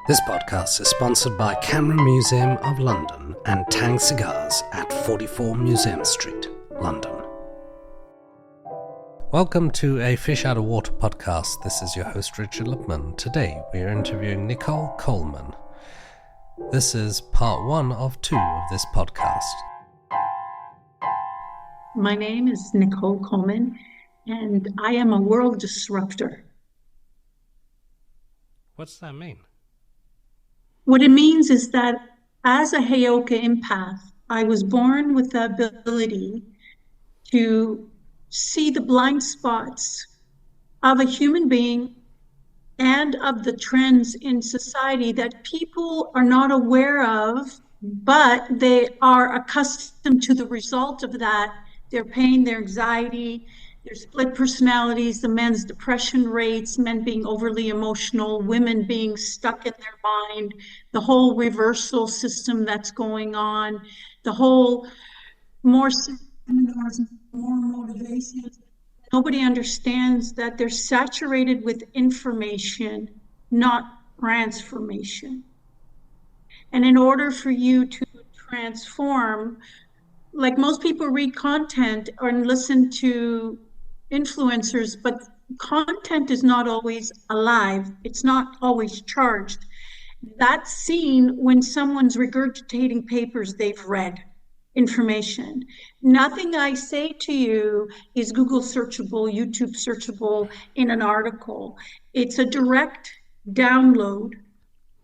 This podcast is sponsored by Camera Museum of London and Tang Cigars at 44 Museum Street, London. Welcome to a Fish Out of Water podcast. This is your host, Richard Lipman. Today we are interviewing Nichole Kolman. This is part 1 of 2 of this podcast. My name is Nichole Kolman, and I am a world disruptor. What's that mean? What it means is that as a Heyoka empath, I was born with the ability to see the blind spots of a human being and of the trends in society that people are not aware of, but they are accustomed to the result of that, their pain, their anxiety, their split personalities, the men's depression rates, men being overly emotional, women being stuck in their mind, the whole reversal system that's going on, the whole more seminars, more motivations. Nobody understands that they're saturated with information, not transformation. And in order for you to transform, like most people read content or listen to influencers, but content is not always alive. It's not always charged. That's seen when someone's regurgitating papers they've read, information. Nothing I say to you is Google searchable, YouTube searchable in an article. It's a direct download.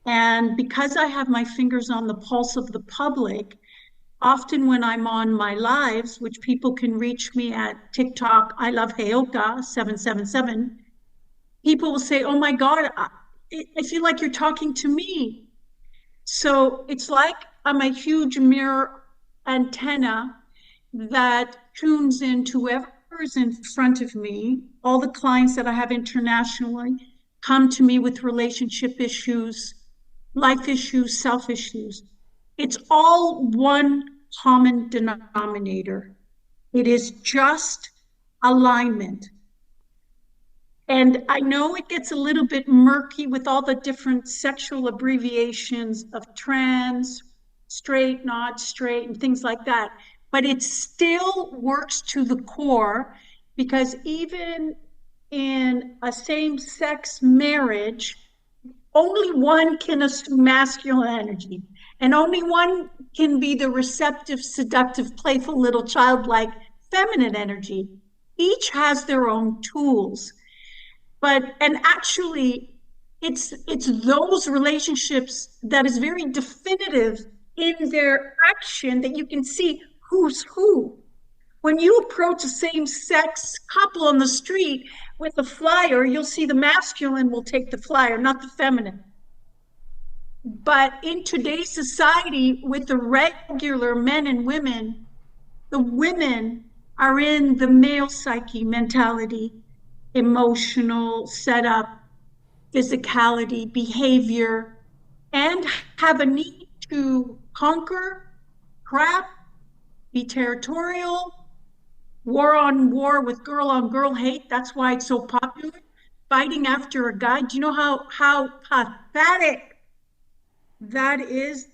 And because I have my fingers on the pulse of the public, often when I'm on my lives, which people can reach me at Tik Tok, I love Heyoka 777, people will say, oh my God, I feel like you're talking to me. So it's like I'm a huge mirror antenna that tunes into whoever's in front of me. All the clients that I have internationally come to me with relationship issues, life issues, self issues. It's all one common denominator. It is just alignment. And I know it gets a little bit murky with all the different sexual abbreviations of trans, straight, not straight, and things like that. But it still works to the core, because even in a same-sex marriage, only one can assume masculine energy, and only one can be the receptive, seductive, playful, little childlike feminine energy. Each has their own tools. And actually, it's those relationships that is very definitive in their action that you can see who's who. When you approach a same-sex couple on the street with a flyer, you'll see the masculine will take the flyer, not the feminine. But in today's society, with the regular men and women, the women are in the male psyche mentality, emotional setup, physicality, behavior, and have a need to conquer, crap, be territorial, war on war with girl on girl hate. That's why it's so popular. Fighting after a guy. Do you know how pathetic that is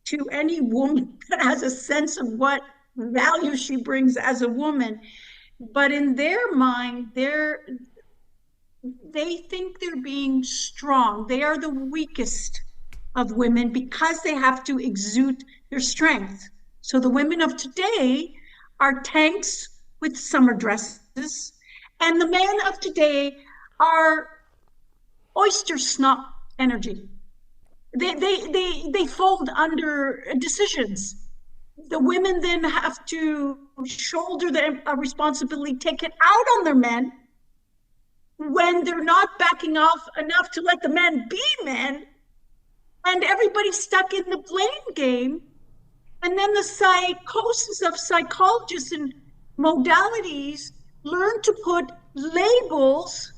to any woman that has a sense of what value she brings as a woman? But in their mind, they think they're being strong. They are the weakest of women because they have to exude their strength. So the women of today are tanks with summer dresses, and the men of today are oyster snot energy. They fold under decisions. The women then have to shoulder the responsibility, take it out on their men when they're not backing off enough to let the men be men, and everybody's stuck in the blame game. And then the psychosis of psychologists and modalities learn to put labels,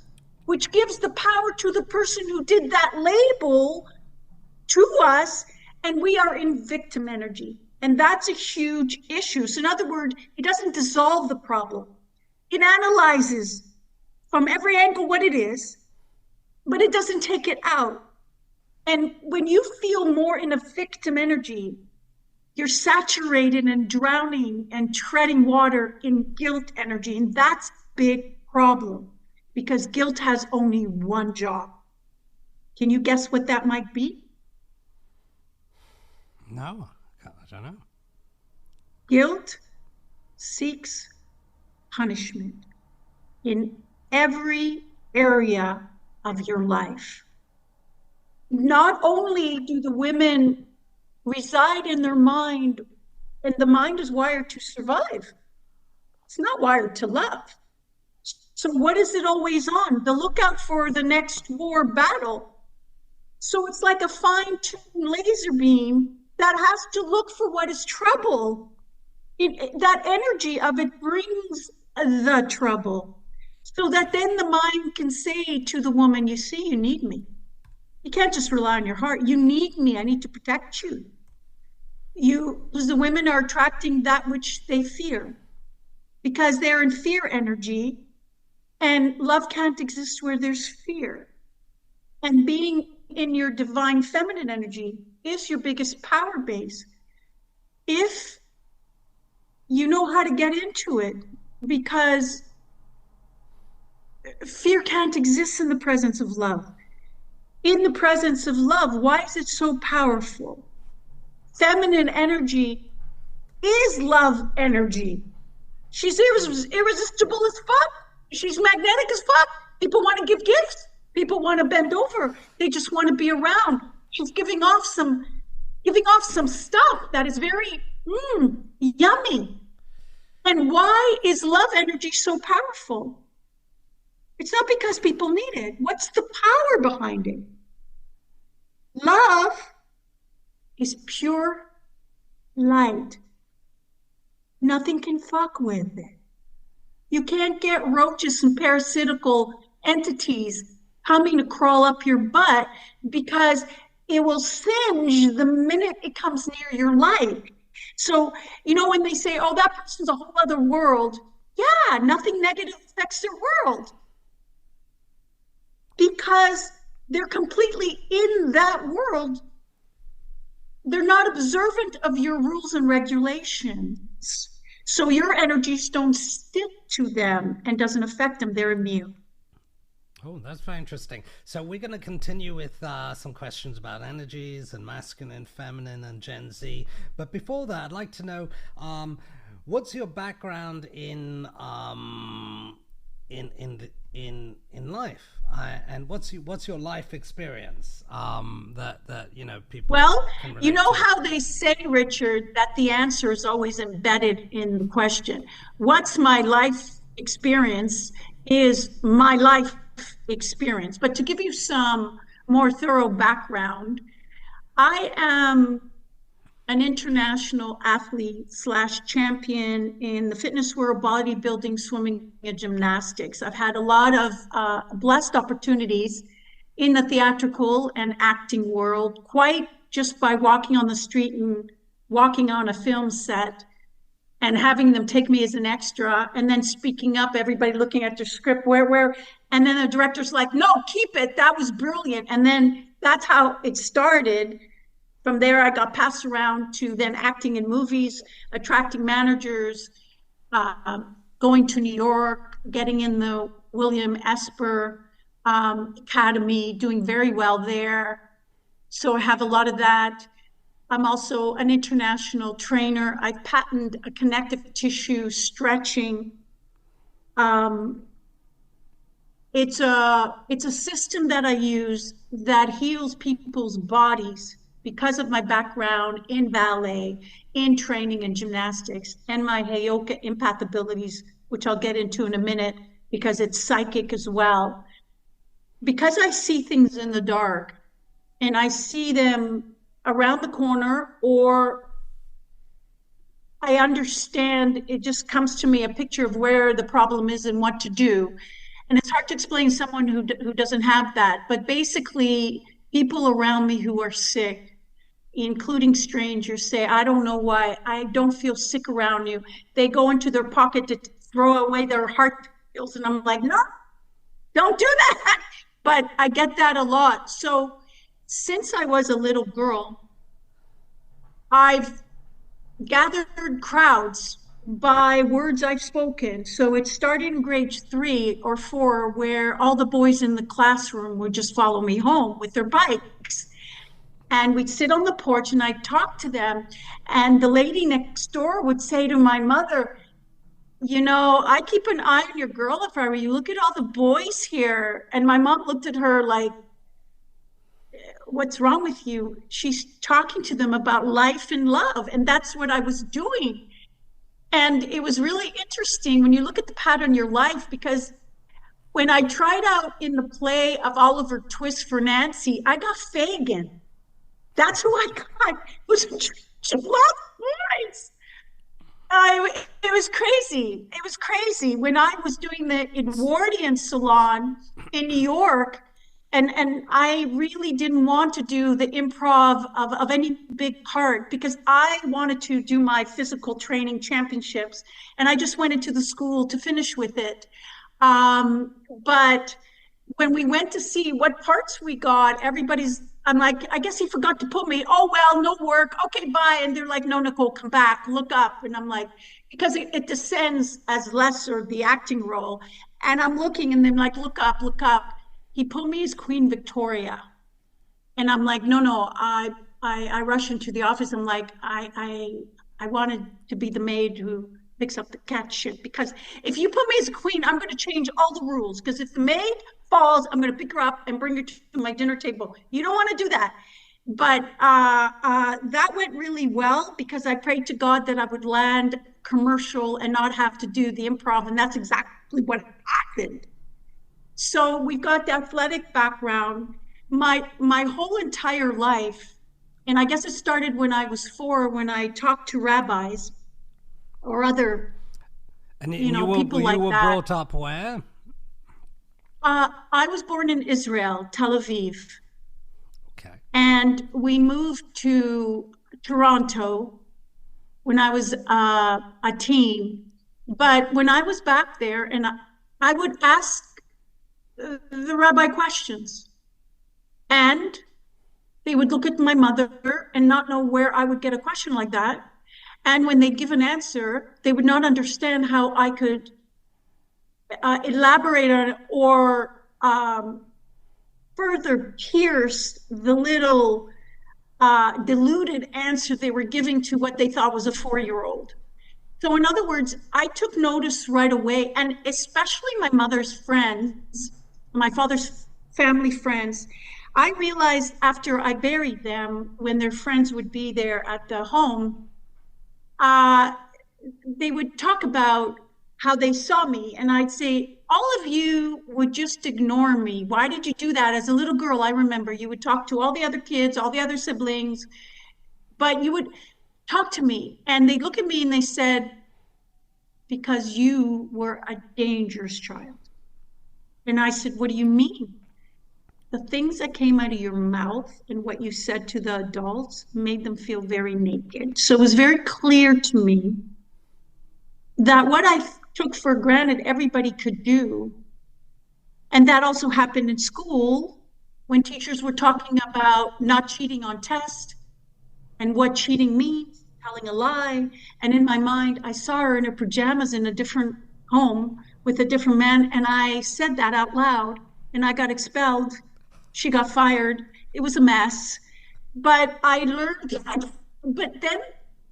which gives the power to the person who did that label to us, and we are in victim energy. And that's a huge issue. So in other words, it doesn't dissolve the problem. It analyzes from every angle what it is, but it doesn't take it out. And when you feel more in a victim energy, you're saturated and drowning and treading water in guilt energy. And that's a big problem because guilt has only one job. Can you guess what that might be? No, I don't know. Guilt seeks punishment in every area of your life. Not only do the women reside in their mind, and the mind is wired to survive, it's not wired to love. So what is it always on? The lookout for the next war battle. So it's like a fine-tuned laser beam that has to look for what is trouble. That energy of it brings the trouble, so that then the mind can say to the woman, you see, you need me. You can't just rely on your heart. You need me. I need to protect you. Because the women are attracting that which they fear, because they're in fear energy, and love can't exist where there's fear. And being in your divine feminine energy is your biggest power base, if you know how to get into it, because fear can't exist in the presence of love. In the presence of love, why is it so powerful? Feminine energy is love energy. She's irresistible as fuck. She's magnetic as fuck. People want to give gifts. People want to bend over. They just want to be around. She's giving off some stuff that is very yummy. And why is love energy so powerful? It's not because people need it. What's the power behind it? Love is pure light. Nothing can fuck with it. You can't get roaches and parasitical entities coming to crawl up your butt, because it will singe the minute it comes near your light. So, when they say, oh, that person's a whole other world, yeah, nothing negative affects their world, because they're completely in that world. They're not observant of your rules and regulations. So your energies don't stick to them and doesn't affect them. They're immune. Oh, that's very interesting. So we're going to continue with some questions about energies and masculine, feminine, and Gen Z. But before that, I'd like to know, what's your background in life, and what's your life experience that people. Well, you know how they say, Richard, that the answer is always embedded in the question. What's my life experience is my life experience. But to give you some more thorough background, I am an international athlete / champion in the fitness world, bodybuilding, swimming, and gymnastics. I've had a lot of blessed opportunities in the theatrical and acting world, quite just by walking on the street and walking on a film set and having them take me as an extra, and then speaking up, everybody looking at their script, where, and then the director's like, no, keep it, that was brilliant. And then that's how it started. From there, I got passed around to then acting in movies, attracting managers, going to New York, getting in the William Esper Academy, doing very well there. So I have a lot of that. I'm also an international trainer. I've patented a connective tissue stretching. It's a system that I use that heals people's bodies because of my background in ballet, in training and gymnastics, and my Heyoka empath abilities, which I'll get into in a minute, because it's psychic as well. Because I see things in the dark and I see them around the corner, or I understand, it just comes to me a picture of where the problem is and what to do. And it's hard to explain to someone who doesn't have that. But basically, people around me who are sick, including strangers, say, I don't know why, I don't feel sick around you. They go into their pocket to throw away their heart pills. And I'm like, no, don't do that. But I get that a lot. So since I was a little girl, I've gathered crowds by words I've spoken. So it started in grade 3 or 4, where all the boys in the classroom would just follow me home with their bikes. And we'd sit on the porch and I'd talk to them. And the lady next door would say to my mother, you know, I keep an eye on your girl if I were you. Look at all the boys here. And my mom looked at her like, what's wrong with you? She's talking to them about life and love. And that's what I was doing. And it was really interesting when you look at the pattern in your life, because when I tried out in the play of Oliver Twist for Nancy, I got Fagin. That's who I got. It was just boys. It was crazy. It was crazy. When I was doing the Edwardian salon in New York, and I really didn't want to do the improv of any big part, because I wanted to do my physical training championships, and I just went into the school to finish with it. But when we went to see what parts we got, I'm like, I guess he forgot to put me. Oh, well, no work. Okay, bye. And they're like, no, Nichole, come back, look up. And I'm like, because it descends as lesser, the acting role. And I'm looking and they're like, look up, look up. He put me as Queen Victoria. And I'm like, no, I rush into the office. I'm like, I wanted to be the maid who picks up the cat shit, because if you put me as a queen, I'm going to change all the rules. Because if the maid falls, I'm going to pick her up and bring her to my dinner table. You don't want to do that. But that went really well, because I prayed to God that I would land commercial and not have to do the improv. And that's exactly what happened. So we've got the athletic background. My whole entire life, and I guess it started when I was 4, when I talked to rabbis or other, And people you like were that. brought up where? I was born in Israel, Tel Aviv, Okay. and we moved to Toronto when I was a teen. But when I was back there, and I would ask the rabbi questions, and they would look at my mother and not know where I would get a question like that. And when they give an answer, they would not understand how I could elaborate on it, or further pierce the little diluted answer they were giving to what they thought was a 4-year-old. So in other words, I took notice right away, and especially my mother's friends, my father's family friends. I realized after I buried them, when their friends would be there at the home, they would talk about how they saw me, and I'd say, all of you would just ignore me. Why did you do that? As a little girl, I remember you would talk to all the other kids, all the other siblings, but you would talk to me, and they'd look at me and they said, because you were a dangerous child. And I said, what do you mean? The things that came out of your mouth and what you said to the adults made them feel very naked. So it was very clear to me that what I took for granted everybody could do, and that also happened in school when teachers were talking about not cheating on tests and what cheating means, telling a lie. And in my mind, I saw her in her pajamas in a different home with a different man, and I said that out loud, and I got expelled. She got fired. It was a mess. But I learned that. But then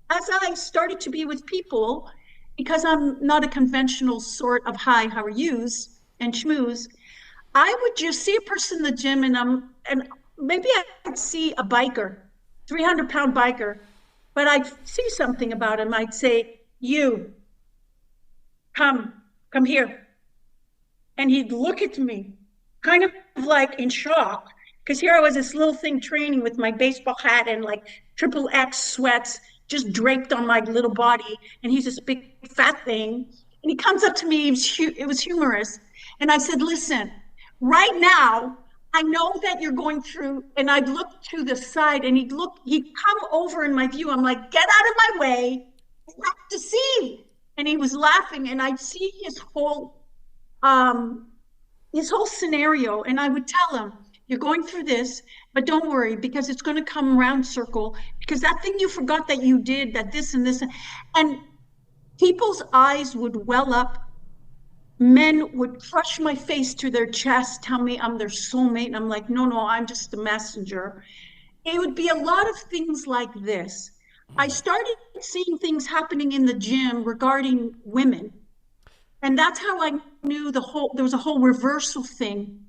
as I started to be with people, because I'm not a conventional sort of hi, how are yous and schmooze, I would just see a person in the gym, and maybe I'd see a biker, 300-pound biker, but I'd see something about him. I'd say, you, come here. And he'd look at me kind of like in shock, because here I was, this little thing training with my baseball hat and like triple X sweats just draped on my little body, and he's this big fat thing, and he comes up to me. It was humorous, and I said, listen, right now I know that you're going through, and I'd look to the side, and he'd come over in my view. I'm like, get out of my way, I have to see. And he was laughing, and I'd see his whole scenario, and I would tell him, You're going through this, but don't worry because it's going to come round circle because that thing you forgot that you did, that this and this, and people's eyes would well up. Men would crush my face to their chest, tell me I'm their soulmate. And I'm like, no, no, I'm just the messenger. It would be a lot of things like this. I started seeing things happening in the gym regarding women. And that's how I knew there was a whole reversal thing.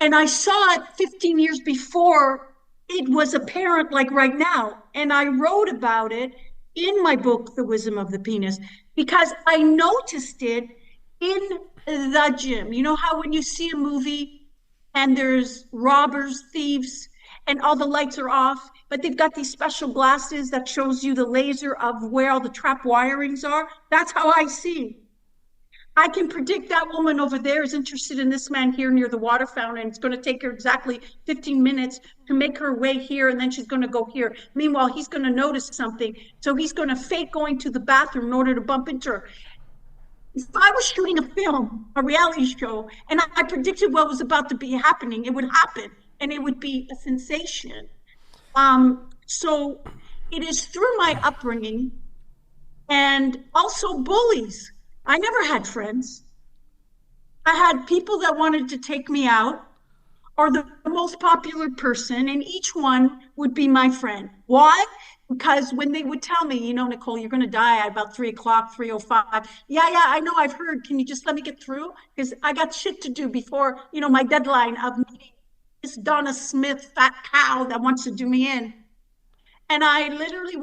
And I saw it 15 years before it was apparent, like right now. And I wrote about it in my book, The Wisdom of the Penis, because I noticed it in the gym. You know how when you see a movie and there's robbers, thieves, and all the lights are off, but they've got these special glasses that shows you the laser of where all the trap wirings are? That's how I see. I can predict that woman over there is interested in this man here near the water fountain. It's going to take her exactly 15 minutes to make her way here, and then she's going to go here. Meanwhile, he's going to notice something. So he's going to fake going to the bathroom in order to bump into her. If I was shooting a film, a reality show, and I predicted what was about to be happening, it would happen, and it would be a sensation. So it is through my upbringing and also bullies. I never had friends. I had people that wanted to take me out or the most popular person, and each one would be my friend. Why? Because when they would tell me, you know, Nichole, you're going to die at about 3 o'clock, 3:05. Yeah, I know, I've heard. Can you just let me get through? Because I got shit to do before, you know, my deadline of meeting this Donna Smith fat cow that wants to do me in. And I literally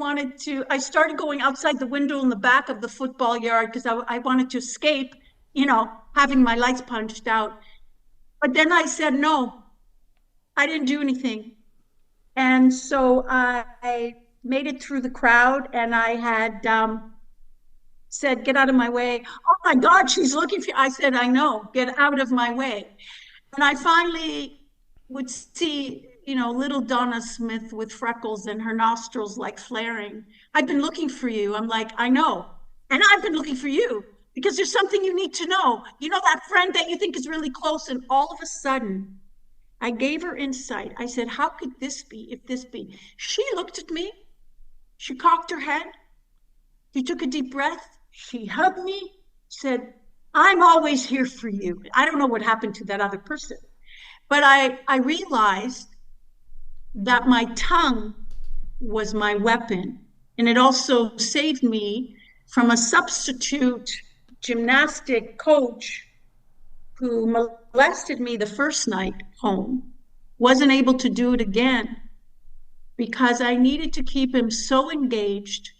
I started going outside the window in the back of the football yard because I wanted to escape, you know, having my lights punched out. But then I said, no, I didn't do anything. And so I made it through the crowd, and I had said, get out of my way. Oh my God, she's looking for you. I said, I know, get out of my way. And I finally would see, you know, little Donna Smith with freckles and her nostrils like flaring. I've been looking for you. I'm like, I know. And I've been looking for you because there's something you need to know. You know, that friend that you think is really close. And all of a sudden, I gave her insight. I said, how could this be if this be? She looked at me. She cocked her head. She took a deep breath. She hugged me, said, I'm always here for you. I don't know what happened to that other person. But I realized that my tongue was my weapon. And it also saved me from a substitute gymnastic coach who molested me the first night home, wasn't able to do it again because I needed to keep him so engaged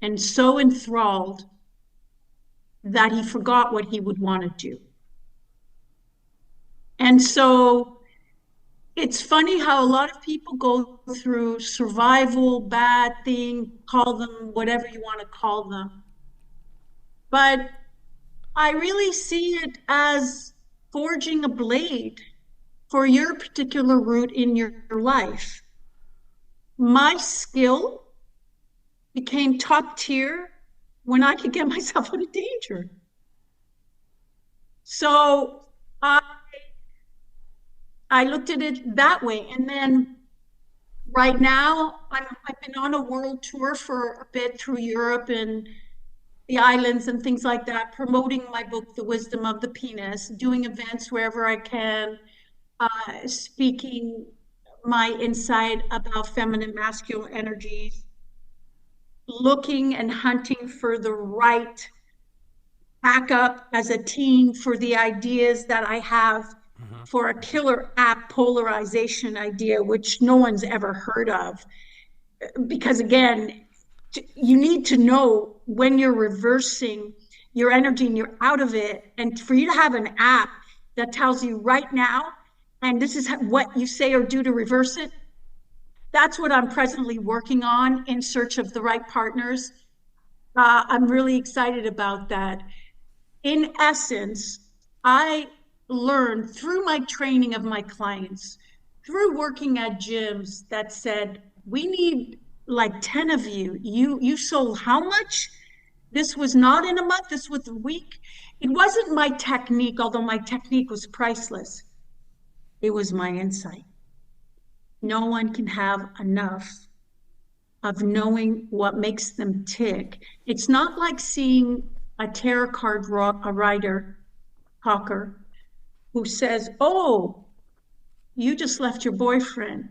and so enthralled that he forgot what he would want to do. And so it's funny how a lot of people go through survival, bad thing, call them whatever you want to call them. But I really see it as forging a blade for your particular route in your life. My skill became top tier when I could get myself out of danger. So I looked at it that way. And then right now, I've been on a world tour for a bit through Europe and the islands and things like that, promoting my book, The Wisdom of the Penis, doing events wherever I can, speaking my insight about feminine, masculine energies, looking and hunting for the right backup as a team for the ideas that I have for a killer app polarization idea, which no one's ever heard of. Because again, you need to know when you're reversing your energy and you're out of it. And for you to have an app that tells you right now, and this is what you say or do to reverse it, that's what I'm presently working on in search of the right partners. I'm really excited about that. In essence, I learned through my training of my clients, through working at gyms that said, we need like 10 of you. You sold how much? This was not in a month, this was a week. It wasn't my technique, although my technique was priceless. It was my insight. No one can have enough of knowing what makes them tick. It's not like seeing a tarot card a writer, talker, who says, "Oh, you just left your boyfriend."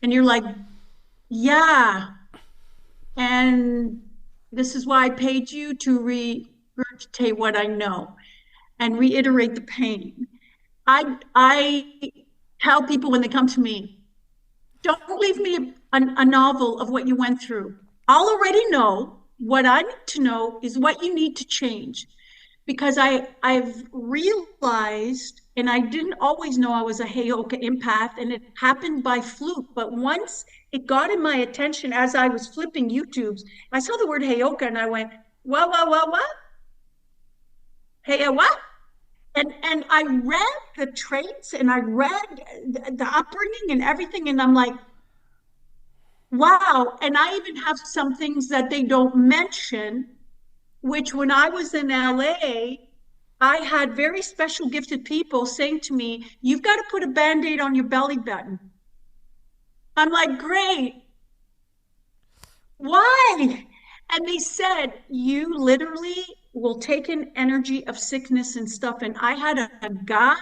And you're like, "Yeah. And this is why I paid you to regurgitate what I know and reiterate the pain." I tell people when they come to me, don't leave me a novel of what you went through. I'll already know. What I need to know is what you need to change. Because I've realized, and I didn't always know I was a Heyoka empath, and it happened by fluke. But once it got in my attention as I was flipping YouTubes, I saw the word Heyoka and I went, what? Hey, what? And I read the traits and I read the upbringing and everything, and I'm like, wow. And I even have some things that they don't mention, which when I was in LA, I had very special gifted people saying to me, "You've got to put a Band-Aid on your belly button." I'm like, great. Why? And they said, "You literally will take an energy of sickness and stuff." And I had a guy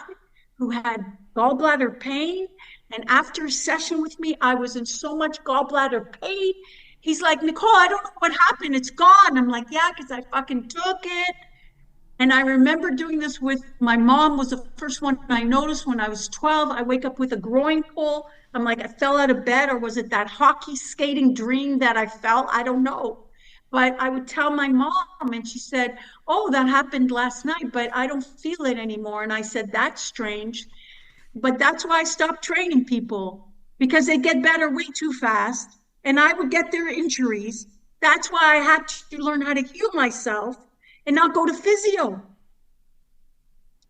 who had gallbladder pain. And after a session with me, I was in so much gallbladder pain. He's like, "Nichole, I don't know what happened. It's gone." I'm like, "Yeah, because I fucking took it." And I remember doing this with my mom, was the first one I noticed when I was 12. I wake up with a groin pull. I'm like, I fell out of bed, or was it that hockey skating dream that I felt? I don't know. But I would tell my mom, and she said, "Oh, that happened last night, but I don't feel it anymore." And I said, "That's strange." But that's why I stopped training people, because they get better way too fast. And I would get their injuries. That's why I had to learn how to heal myself and not go to physio.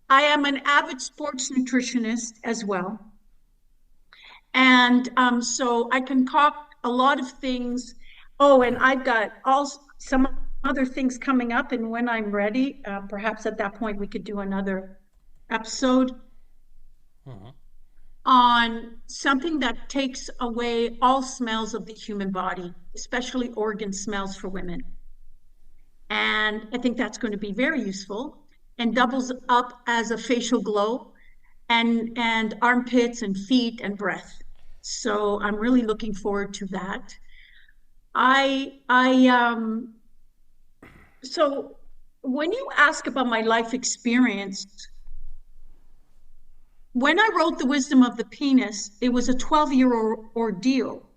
I am an avid sports nutritionist as well. And so I concoct a lot of things. Oh, and I've got some other things coming up. And when I'm ready, perhaps at that point we could do another episode on something that takes away all smells of the human body, especially organ smells for women. And I think that's going to be very useful and doubles up as a facial glow and armpits and feet and breath. So I'm really looking forward to that. So when you ask about my life experience, when I wrote The Wisdom of the Penis, it was a 12-year ordeal.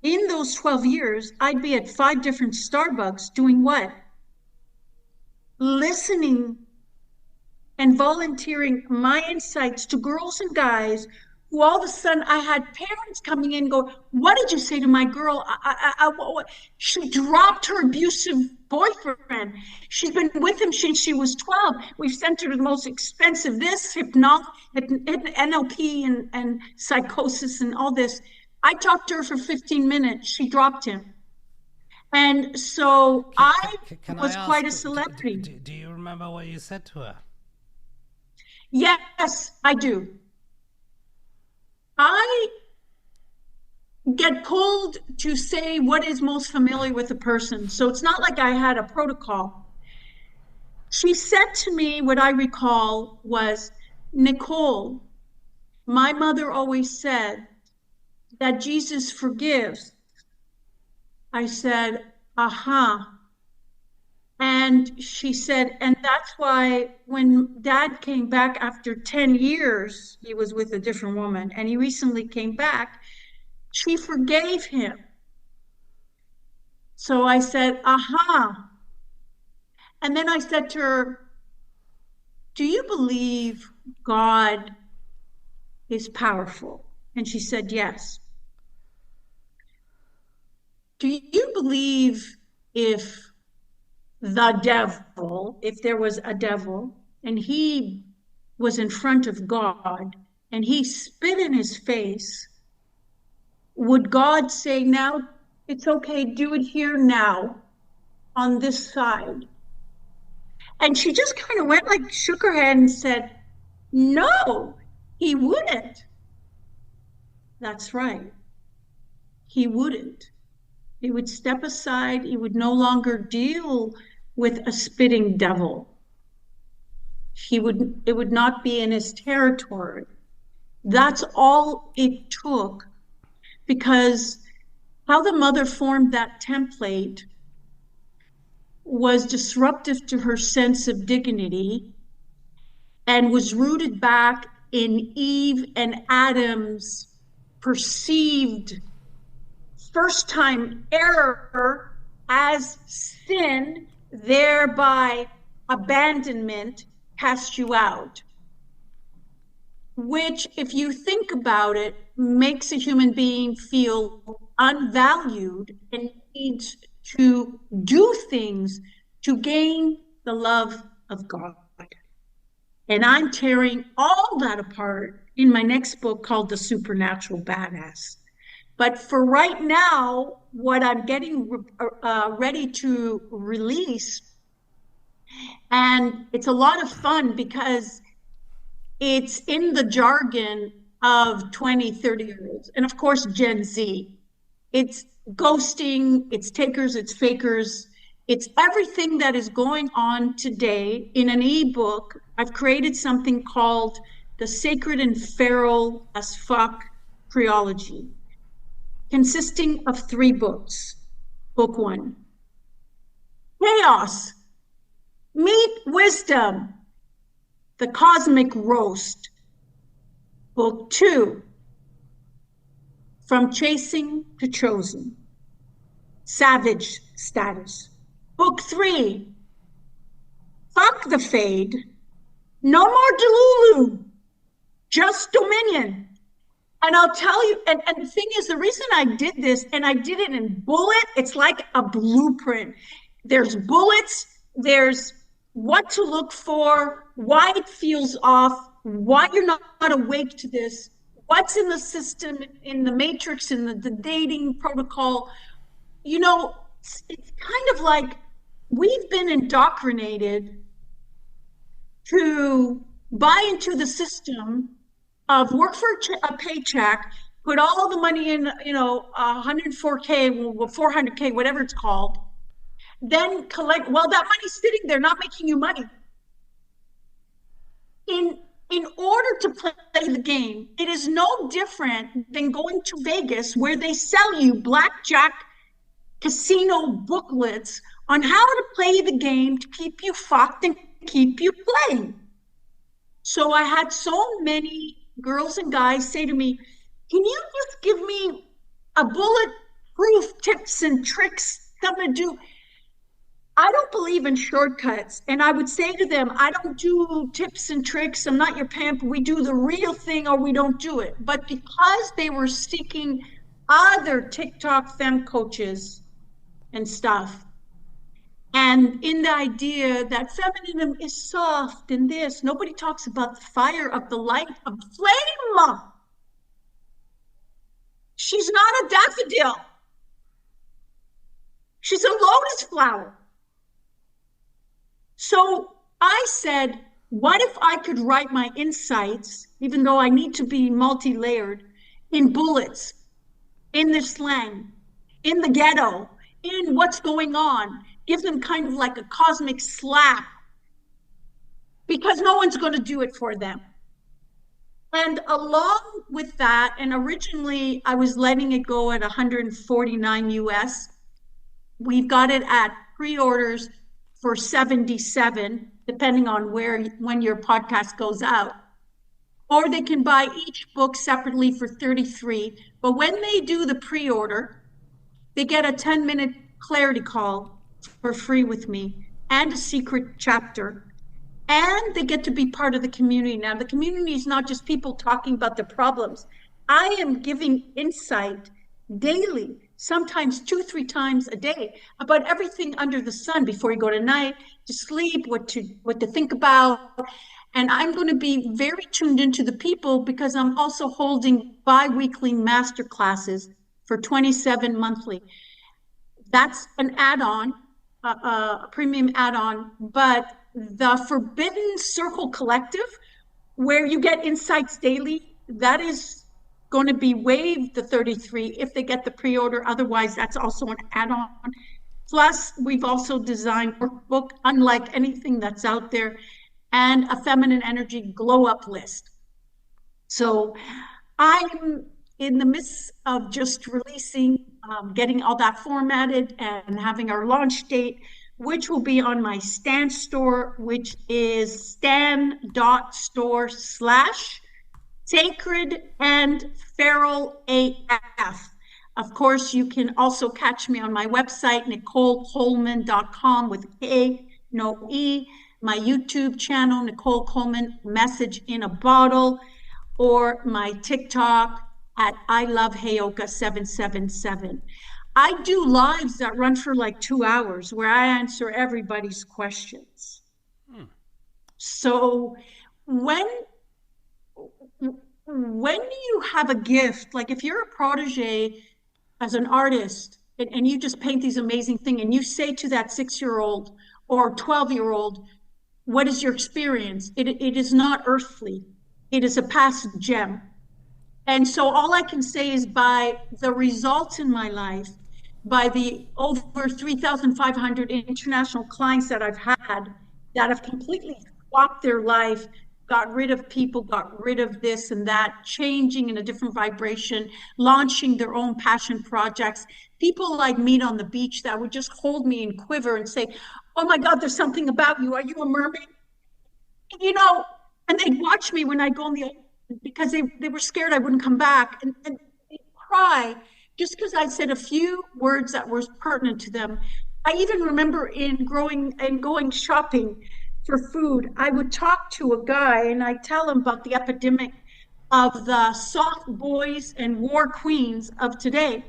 In those 12 years, I'd be at 5 different Starbucks doing what? Listening and volunteering my insights to girls and guys who all of a sudden I had parents coming in and go, "What did you say to my girl? She dropped her abusive boyfriend. She's been with him since she was 12. We've sent her to the most expensive NLP and psychosis and all this. I talked to her for 15 minutes. She dropped him." And so I was quite a celebrity. Do you remember what you said to her? Yes, I do. I get pulled to say what is most familiar with a person. So it's not like I had a protocol. She said to me, what I recall was, "Nichole, my mother always said that Jesus forgives." I said, "Aha." And she said, "And that's why when Dad came back after 10 years, he was with a different woman, and he recently came back, she forgave him." So I said, "Aha." And then I said to her, "Do you believe God is powerful?" And she said, "Yes." "Do you believe if the devil, if there was a devil, and he was in front of God and he spit in his face, would God say, 'Now it's okay, do it here now on this side'?" And she just kind of went like, shook her head and said, "No, He wouldn't. That's right. He wouldn't. He would step aside. He would no longer deal with a spitting devil. It would not be in his territory. That's all it took, because how the mother formed that template was disruptive to her sense of dignity and was rooted back in Eve and Adam's perceived first time error as sin, thereby abandonment, cast you out. Which, if you think about it, makes a human being feel unvalued and needs to do things to gain the love of God. And I'm tearing all that apart in my next book called The Supernatural Badass. But for right now, what I'm getting ready to release, and it's a lot of fun because it's in the jargon of 20, 30-year-olds, and of course, Gen Z. It's ghosting, it's takers, it's fakers, it's everything that is going on today in an ebook. I've created something called The Sacred and Feral as Fuck Creology, consisting of 3 books. Book 1, Chaos, Meet Wisdom, The Cosmic Roast. Book 2, From Chasing to Chosen, Savage Status. Book 3, Fuck the Fade, No More Delulu, Just Dominion. And I'll tell you, and the thing is, the reason I did this, and I did it in bullet, it's like a blueprint. There's bullets, there's what to look for, why it feels off, why you're not awake to this, what's in the system, in the matrix, in the dating protocol. You know, it's kind of like we've been indoctrinated to buy into the system of work for a paycheck, put all the money in, 104K, 400K, whatever it's called, then collect. Well, that money's sitting there, not making you money. In order to play the game, it is no different than going to Vegas, where they sell you blackjack casino booklets on how to play the game to keep you fucked and keep you playing. So I had so many girls and guys say to me, can you just give me a bulletproof tips and tricks, something to do? I don't believe in shortcuts. And I would say to them, I don't do tips and tricks. I'm not your pimp. We do the real thing or we don't do it. But because they were seeking other TikTok femme coaches and stuff, and in the idea that feminism is soft and this, nobody talks about the fire of the light of flame. She's not a daffodil. She's a lotus flower. So I said, what if I could write my insights, even though I need to be multi-layered, in bullets, in the slang, in the ghetto, in what's going on, give them kind of like a cosmic slap, because no one's going to do it for them. And along with that, and originally I was letting it go at 149 US. We've got it at pre-orders for 77, depending on when your podcast goes out. Or they can buy each book separately for 33. But when they do the pre-order, they get a 10-minute clarity call for free with me and a secret chapter. And they get to be part of the community. Now, the community is not just people talking about their problems. I am giving insight daily, sometimes 2-3 times a day, about everything under the sun before you go to sleep, what to think about. And I'm going to be very tuned into the people, because I'm also holding bi-weekly master classes for $27 monthly. That's an add-on, a premium add-on. But the Forbidden Circle Collective, where you get insights daily, that is going to be waived, the 33, if they get the pre-order. Otherwise, that's also an add-on. Plus, we've also designed a workbook, unlike anything that's out there, and a feminine energy glow up list. So I'm in the midst of just releasing, getting all that formatted and having our launch date, which will be on my Stan store, which is stan.store/sacred and feral AF. Of course, you can also catch me on my website, NicholeKolman.com with K, no E, my YouTube channel, Nichole Kolman, Message in a Bottle, or my TikTok at I Love Heyoka 777. I do lives that run for like 2 hours where I answer everybody's questions. So when you have a gift, like if you're a protege as an artist and you just paint these amazing things and you say to that 6-year-old or 12-year-old, what is your experience? It is not earthly. It is a past gem. And so all I can say is by the results in my life, by the over 3,500 international clients that I've had that have completely swapped their life, got rid of people, got rid of this and that, changing in a different vibration, launching their own passion projects. People I'd meet on the beach that would just hold me and quiver and say, oh my God, there's something about you. Are you a mermaid? You know, and they'd watch me when I go in the ocean because they were scared I wouldn't come back. And they'd cry just because I said a few words that were pertinent to them. I even remember going shopping for food, I would talk to a guy and I tell him about the epidemic of the soft boys and war queens of today.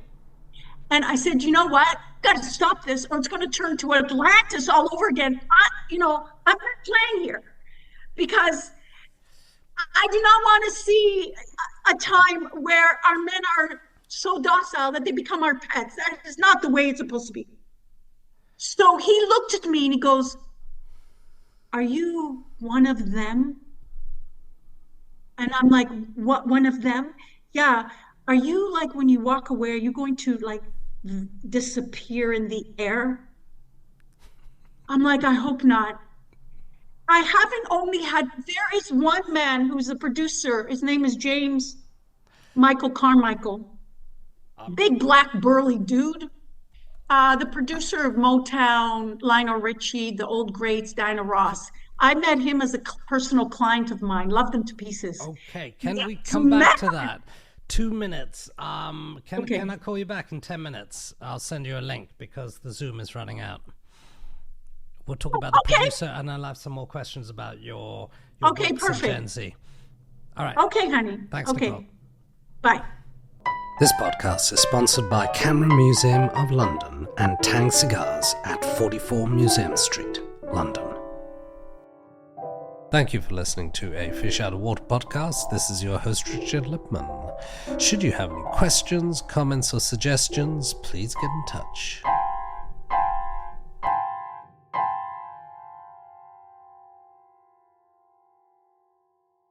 And I said, you know what? Got to stop this or it's going to turn to Atlantis all over again. I'm not playing here because I do not want to see a time where our men are so docile that they become our pets. That is not the way it's supposed to be. So he looked at me and he goes, are you one of them? And I'm like, what, one of them? Yeah. Are you like, when you walk away, are you going to like disappear in the air? I'm like, I hope not. I haven't only had, there is one man who's a producer. His name is James Michael Carmichael. Big black burly dude. The producer of Motown, Lionel Richie, the old greats, Diana Ross. I met him as a personal client of mine. Loved him to pieces. Okay, can we come back to that? 2 minutes. Can I call you back in 10 minutes? I'll send you a link because the Zoom is running out. We'll talk about the producer, and I'll have some more questions about your books perfect. And Gen Z. All right. Okay, honey. Thanks, Nichole. Bye. This podcast is sponsored by Camera Museum of London and Tang Cigars at 44 Museum Street, London. Thank you for listening to a Fish Out of Water podcast. This is your host, Richard Lipman. Should you have any questions, comments, or suggestions, please get in touch.